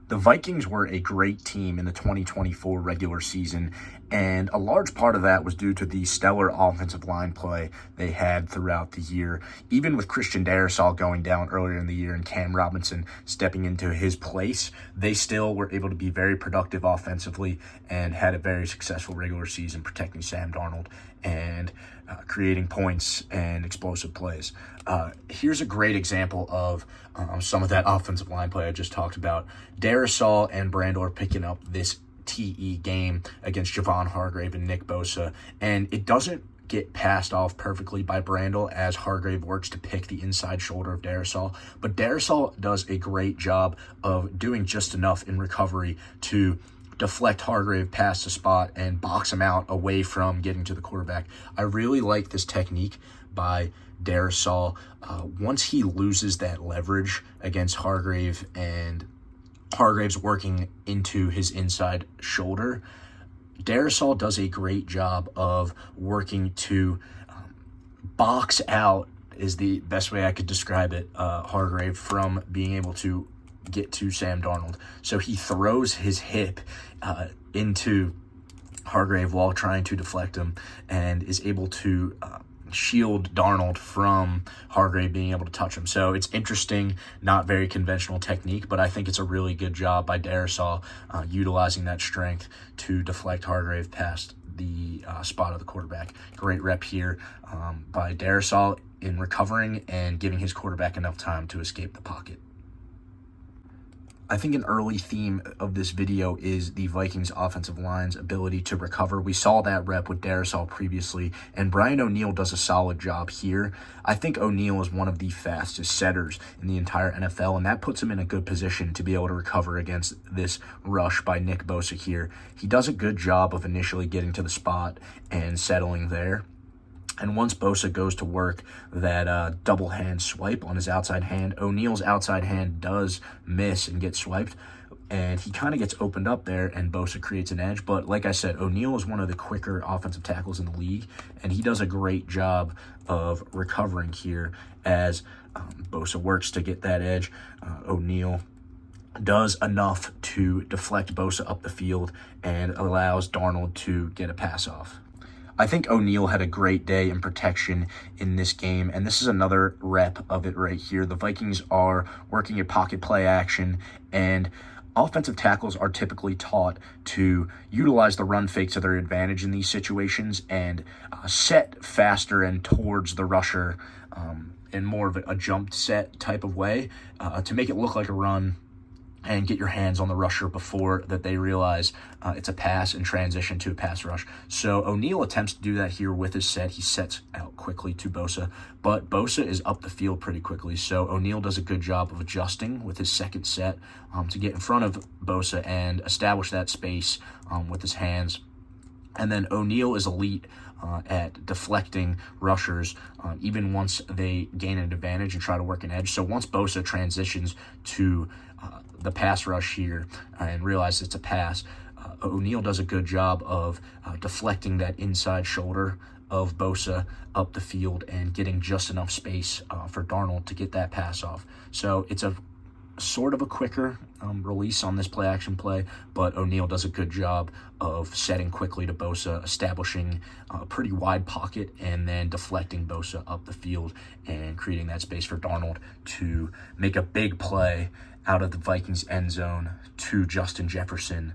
The Vikings were a great team in the 2024 regular season, and a large part of that was due to the stellar offensive line play they had throughout the year. Even with Christian Darrisaw going down earlier in the year and Cam Robinson stepping into his place, they still were able to be very productive offensively and had a very successful regular season protecting Sam Darnold and creating points and explosive plays. Here's a great example of some of that offensive line play I just talked about. Darrisaw and Brandel are picking up this TE game against Javon Hargrave and Nick Bosa, and it doesn't get passed off perfectly by Brandel as Hargrave works to pick the inside shoulder of Darrisaw, but Darrisaw does a great job of doing just enough in recovery to deflect Hargrave past the spot and box him out away from getting to the quarterback. I really like this technique by Darrisaw. Once he loses that leverage against Hargrave and Hargrave's working into his inside shoulder, Darrisaw does a great job of working to box out, is the best way I could describe it, Hargrave from being able to get to Sam Darnold. So he throws his hip into Hargrave while trying to deflect him and is able to shield Darnold from Hargrave being able to touch him. So it's interesting, not very conventional technique, but I think it's a really good job by Darrisaw utilizing that strength to deflect Hargrave past the spot of the quarterback. Great rep here by Darrisaw in recovering and giving his quarterback enough time to escape the pocket. I think an early theme of this video is the Vikings offensive line's ability to recover. We saw that rep with Darrisaw previously, and Brian O'Neill does a solid job here. I think O'Neill is one of the fastest setters in the entire NFL, and that puts him in a good position to be able to recover against this rush by Nick Bosa here. He does a good job of initially getting to the spot and settling there. And once Bosa goes to work that double hand swipe on his outside hand, O'Neill's outside hand does miss and get swiped, and he kind of gets opened up there, and Bosa creates an edge. But like I said, O'Neill is one of the quicker offensive tackles in the league, and he does a great job of recovering here as Bosa works to get that edge. O'Neill does enough to deflect Bosa up the field and allows Darnold to get a pass off. I think O'Neill had a great day in protection in this game, and this is another rep of it right here. The Vikings are working a pocket play action, and offensive tackles are typically taught to utilize the run fake to their advantage in these situations and set faster and towards the rusher in more of a jumped set type of way to make it look like a run and get your hands on the rusher before that they realize it's a pass and transition to a pass rush. So O'Neill attempts to do that here with his set. He sets out quickly to Bosa, but Bosa is up the field pretty quickly. So O'Neill does a good job of adjusting with his second set to get in front of Bosa and establish that space with his hands. And then O'Neill is elite at deflecting rushers even once they gain an advantage and try to work an edge. So once Bosa transitions to the pass rush here and realizes it's a pass, O'Neill does a good job of deflecting that inside shoulder of Bosa up the field and getting just enough space for Darnold to get that pass off. So it's a sort of a quicker release on this play action play, but O'Neill does a good job of setting quickly to Bosa, establishing a pretty wide pocket, and then deflecting Bosa up the field and creating that space for Darnold to make a big play out of the Vikings end zone to Justin Jefferson,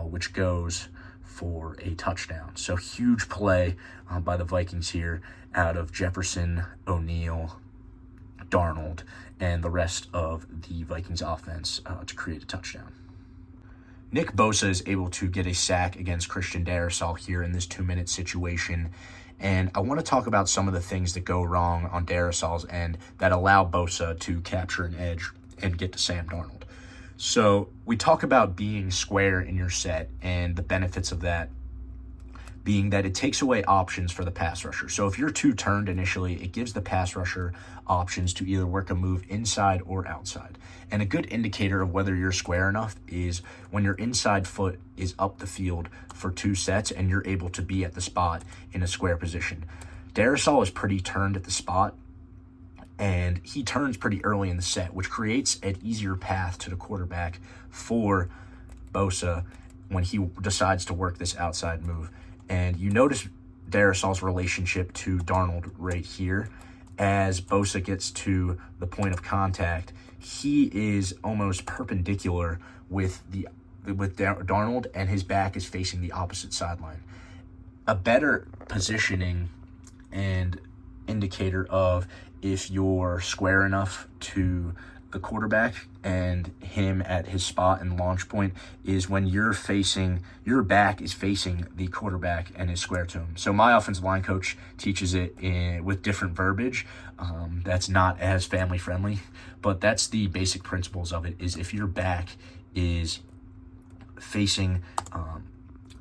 which goes for a touchdown. So huge play by the Vikings here out of Jefferson, O'Neill, Darnold, and the rest of the Vikings offense to create a touchdown. Nick Bosa is able to get a sack against Christian Darrisaw here in this 2-minute situation, and I want to talk about some of the things that go wrong on Darrisaw's end that allow Bosa to capture an edge and get to Sam Darnold. So we talk about being square in your set and the benefits of that being that it takes away options for the pass rusher. So if you're two turned initially, it gives the pass rusher options to either work a move inside or outside. And a good indicator of whether you're square enough is when your inside foot is up the field for 2 sets and you're able to be at the spot in a square position. Darrisaw is pretty turned at the spot, and he turns pretty early in the set, which creates an easier path to the quarterback for Bosa when he decides to work this outside move. And you notice Darisal's relationship to Darnold right here. As Bosa gets to the point of contact, he is almost perpendicular with Darnold, and his back is facing the opposite sideline. A better positioning and indicator of if you're square enough to the quarterback and him at his spot and launch point is when your back is facing the quarterback and is square to him. So my offensive line coach teaches it with different verbiage. That's not as family friendly, but that's the basic principles of it. Is if your back is facing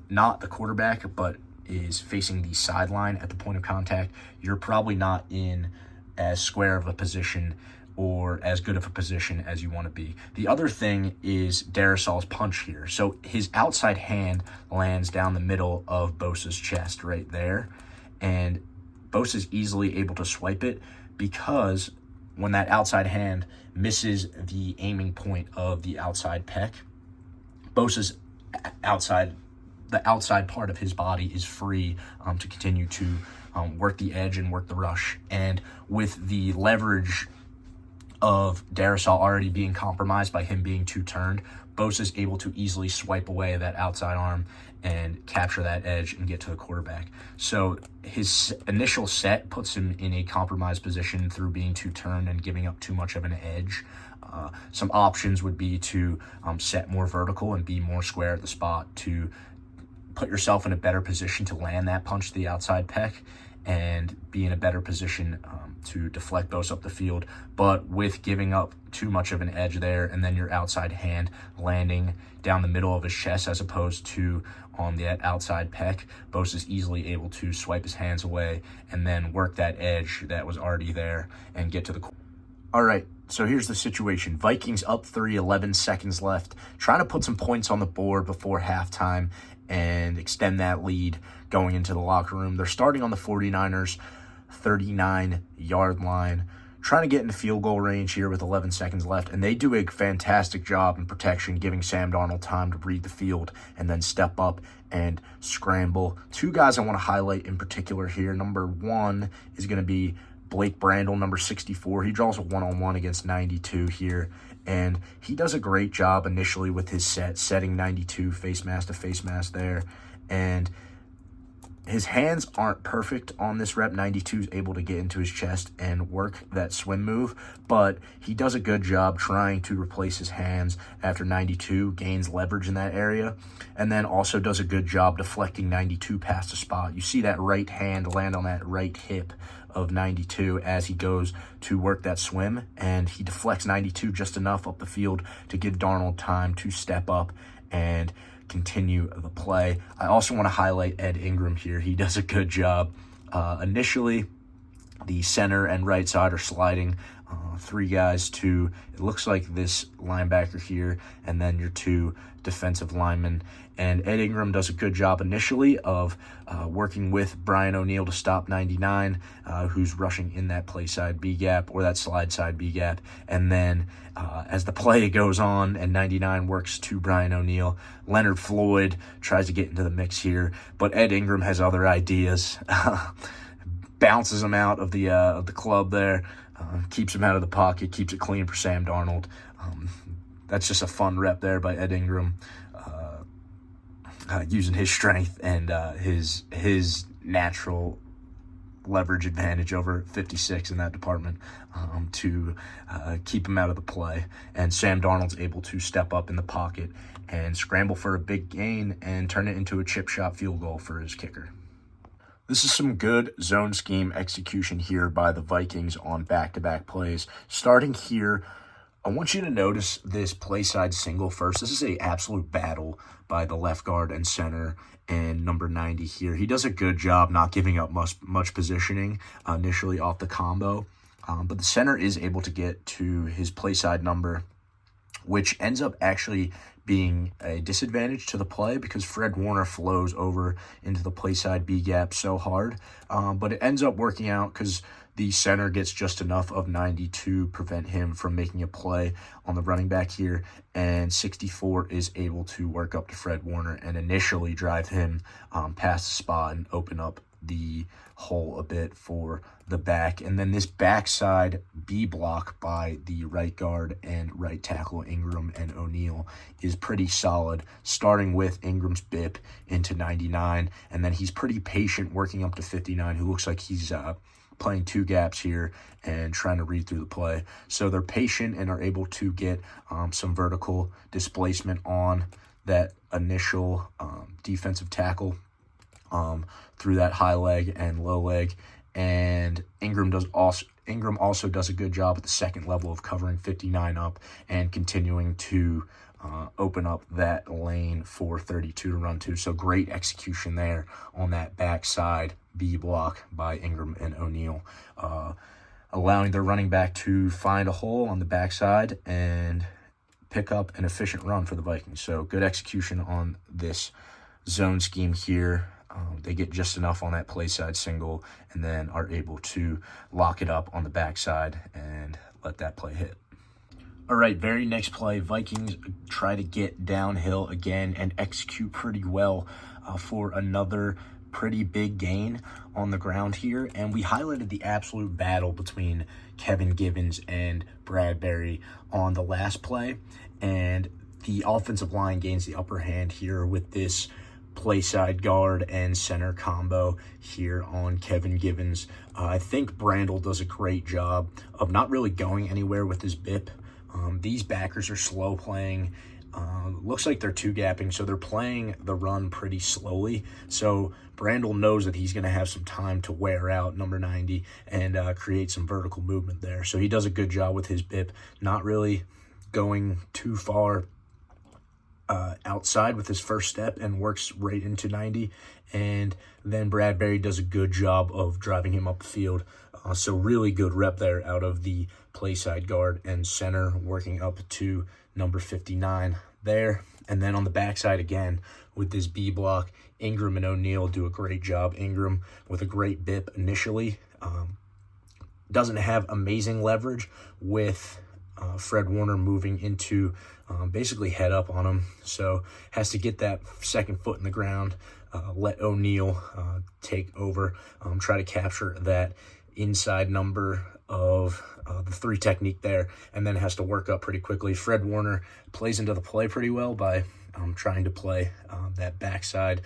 not the quarterback, but is facing the sideline at the point of contact, you're probably not in as square of a position or as good of a position as you want to be. The other thing is Darisal's punch here. So his outside hand lands down the middle of Bosa's chest right there, and Bosa's easily able to swipe it because when that outside hand misses the aiming point of the outside pec, Bosa's the outside part of his body is free to continue to work the edge and work the rush. And with the leverage of Darrisaw already being compromised by him being too turned, Bosa's able to easily swipe away that outside arm and capture that edge and get to the quarterback. So his initial set puts him in a compromised position through being too turned and giving up too much of an edge. Some options would be to set more vertical and be more square at the spot to put yourself in a better position to land that punch to the outside pec and be in a better position to deflect Bosa up the field. But with giving up too much of an edge there and then your outside hand landing down the middle of his chest as opposed to on that outside pec, Bosa's easily able to swipe his hands away and then work that edge that was already there and get to the... All right, so here's the situation. Vikings up 3, 11 seconds left, trying to put some points on the board before halftime and extend that lead going into the locker room. They're starting on the 49ers 39-yard line, trying to get into field goal range here with 11 seconds left, and they do a fantastic job in protection, giving Sam Darnold time to read the field and then step up and scramble. Two guys I want to highlight in particular here. Number one is going to be Blake Brandel, number 64. He draws a one-on-one against 92 here, and he does a great job initially with his setting 92 face mask to face mask there, and his hands aren't perfect on this rep. 92 is able to get into his chest and work that swim move, but he does a good job trying to replace his hands after 92 gains leverage in that area, and then also does a good job deflecting 92 past the spot. You see that right hand land on that right hip of 92 as he goes to work that swim, and he deflects 92 just enough up the field to give Darnold time to step up and continue the play. I also want to highlight Ed Ingram here. He does a good job. Initially, the center and right side are sliding three guys to, it looks like this linebacker here, and then your two defensive linemen. And Ed Ingram does a good job initially of working with Brian O'Neill to stop 99, who's rushing in that play side B gap or that slide side B gap. And then as the play goes on and 99 works to Brian O'Neill, Leonard Floyd tries to get into the mix here, but Ed Ingram has other ideas. Bounces him out of the club there, keeps him out of the pocket, keeps it clean for Sam Darnold. That's just a fun rep there by Ed Ingram, using his strength and his natural leverage advantage over 56 in that department to keep him out of the play. And Sam Darnold's able to step up in the pocket and scramble for a big gain and turn it into a chip shot field goal for his kicker. This is some good zone scheme execution here by the Vikings on back-to-back plays. Starting here, I want you to notice this play side single first. This is an absolute battle by the left guard and center and number 90 here. He does a good job not giving up much positioning initially off the combo, but the center is able to get to his play side number which ends up actually being a disadvantage to the play because Fred Warner flows over into the play side B gap so hard. But it ends up working out because the center gets just enough of 90 to prevent him from making a play on the running back here. And 64 is able to work up to Fred Warner and initially drive him past the spot and open up the hole a bit for the back. And then this backside B block by the right guard and right tackle Ingram and O'Neal is pretty solid, starting with Ingram's BIP into 99, and then he's pretty patient working up to 59, who looks like he's playing two gaps here and trying to read through the play. So they're patient and are able to get some vertical displacement on that initial defensive tackle through that high leg and low leg. And Ingram also does a good job at the second level of covering 59 up and continuing to open up that lane for 32 to run to. So great execution there on that backside B block by Ingram and O'Neal, allowing their running back to find a hole on the backside and pick up an efficient run for the Vikings. So good execution on this zone scheme here. They get just enough on that play side single and then are able to lock it up on the backside and let that play hit. All right, very next play, Vikings try to get downhill again and execute pretty well for another pretty big gain on the ground here. And we highlighted the absolute battle between Kevin Givens and Bradbury on the last play. And the offensive line gains the upper hand here with this play side guard and center combo here on Kevin Givens. I think Brandel does a great job of not really going anywhere with his BIP. These backers are slow playing. Looks like they're two-gapping, so they're playing the run pretty slowly. So Brandel knows that he's going to have some time to wear out number 90 and create some vertical movement there. So he does a good job with his BIP, not really going too far outside with his first step and works right into 90. And then Bradbury does a good job of driving him up the field. So really good rep there out of the play side guard and center, working up to number 59 there. And then on the backside again with this B block, Ingram and O'Neal do a great job. Ingram with a great BIP initially. Doesn't have amazing leverage with Fred Warner moving into basically head up on him. So has to get that second foot in the ground, let O'Neal take over, try to capture that inside number of the 3 technique there, and then has to work up pretty quickly. Fred Warner plays into the play pretty well by trying to play that backside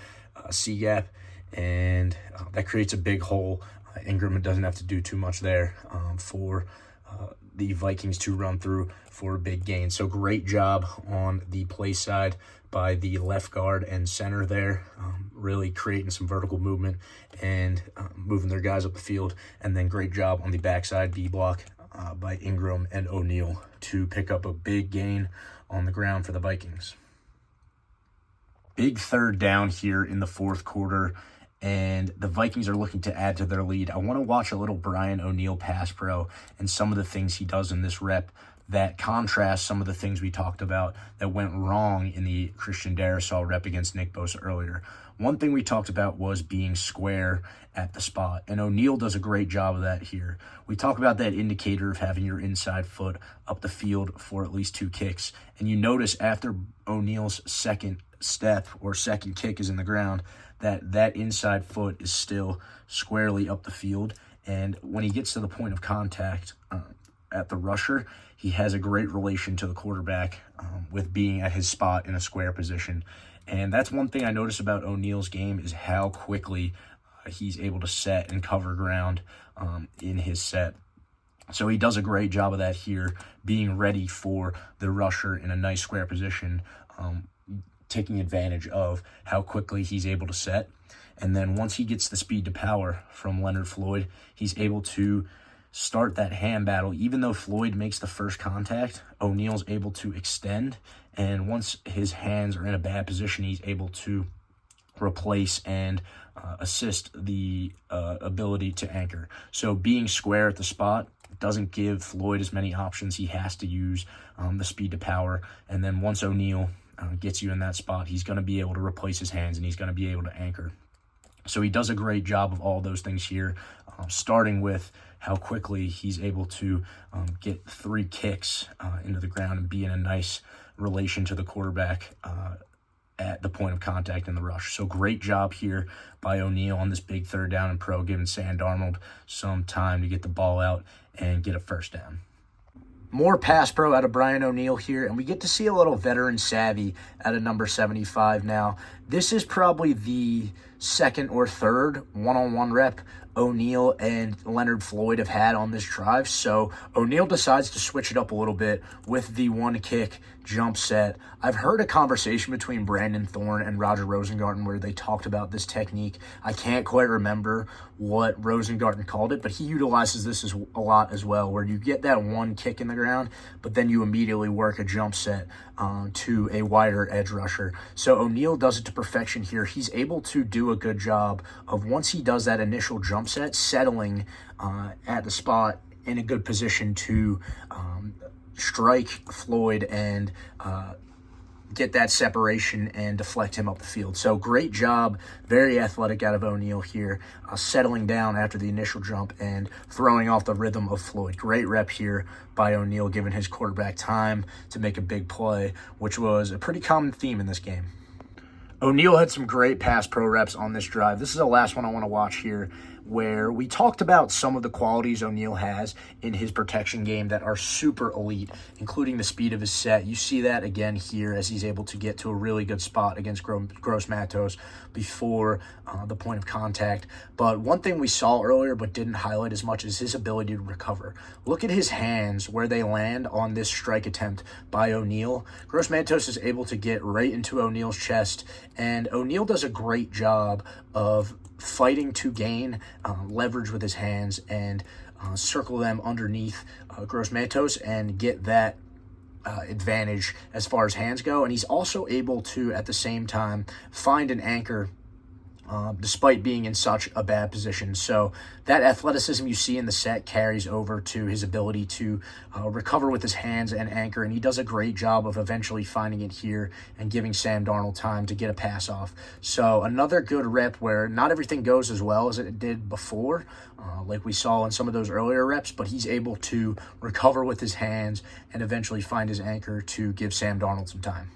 C gap, and that creates a big hole. Ingram doesn't have to do too much there for the Vikings to run through for a big gain. So great job on the play side by the left guard and center there, really creating some vertical movement and moving their guys up the field. And then great job on the backside B block by Ingram and O'Neal to pick up a big gain on the ground for the Vikings. Big third down here in the fourth quarter, and the Vikings are looking to add to their lead. I want to watch a little Brian O'Neal pass pro and some of the things he does in this rep that contrast some of the things we talked about that went wrong in the Christian Darrisaw rep against Nick Bosa earlier. One thing we talked about was being square at the spot, and O'Neal does a great job of that here. We talk about that indicator of having your inside foot up the field for at least 2 kicks, and you notice after O'Neal's second step or second kick is in the ground, that inside foot is still squarely up the field. And when he gets to the point of contact at the rusher, he has a great relation to the quarterback with being at his spot in a square position. And that's one thing I noticed about O'Neal's game is how quickly he's able to set and cover ground in his set. So he does a great job of that here, being ready for the rusher in a nice square position, taking advantage of how quickly he's able to set. And then once he gets the speed to power from Leonard Floyd, he's able to start that hand battle. Even though Floyd makes the first contact, O'Neal's able to extend. And once his hands are in a bad position, he's able to replace and assist the ability to anchor. So being square at the spot doesn't give Floyd as many options. He has to use the speed to power. And then once O'Neal gets you in that spot, he's going to be able to replace his hands and he's going to be able to anchor. So he does a great job of all those things here, starting with how quickly he's able to get 3 kicks into the ground and be in a nice relation to the quarterback at the point of contact in the rush. So great job here by O'Neal on this big 3rd down and pro, giving Sam Darnold some time to get the ball out and get a first down. More pass pro out of Brian O'Neal here, and we get to see a little veteran savvy out of number 75 now. This is probably the 2nd or 3rd one-on-one rep O'Neal and Leonard Floyd have had on this drive. So O'Neal decides to switch it up a little bit with the 1-kick jump set. I've heard a conversation between Brandon Thorne and Roger Rosengarten where they talked about this technique. I can't quite remember what Rosengarten called it, but he utilizes this a lot as well, where you get that 1 kick in the ground, but then you immediately work a jump set to a wider edge rusher. So O'Neal does it to perfection here. He's able to do a good job of, once he does that initial jump set, settling at the spot in a good position to strike Floyd and get that separation and deflect him up the field. So great job, very athletic out of O'Neal here, settling down after the initial jump and throwing off the rhythm of Floyd. Great rep here by O'Neal, giving his quarterback time to make a big play, which was a pretty common theme in this game. O'Neal had some great pass pro reps on this drive. This is the last one I want to watch here, where we talked about some of the qualities O'Neal has in his protection game that are super elite, including the speed of his set. You see that again here as he's able to get to a really good spot against Gross Matos before the point of contact. But one thing we saw earlier but didn't highlight as much is his ability to recover. Look at his hands where they land on this strike attempt by O'Neal. Gross Matos is able to get right into O'Neal's chest, and O'Neal does a great job of fighting to gain leverage with his hands and circle them underneath Gross Matos and get that advantage as far as hands go. And he's also able to, at the same time, find an anchor despite being in such a bad position. So that athleticism you see in the set carries over to his ability to recover with his hands and anchor, and he does a great job of eventually finding it here and giving Sam Darnold time to get a pass off. So another good rep where not everything goes as well as it did before, like we saw in some of those earlier reps, but he's able to recover with his hands and eventually find his anchor to give Sam Darnold some time.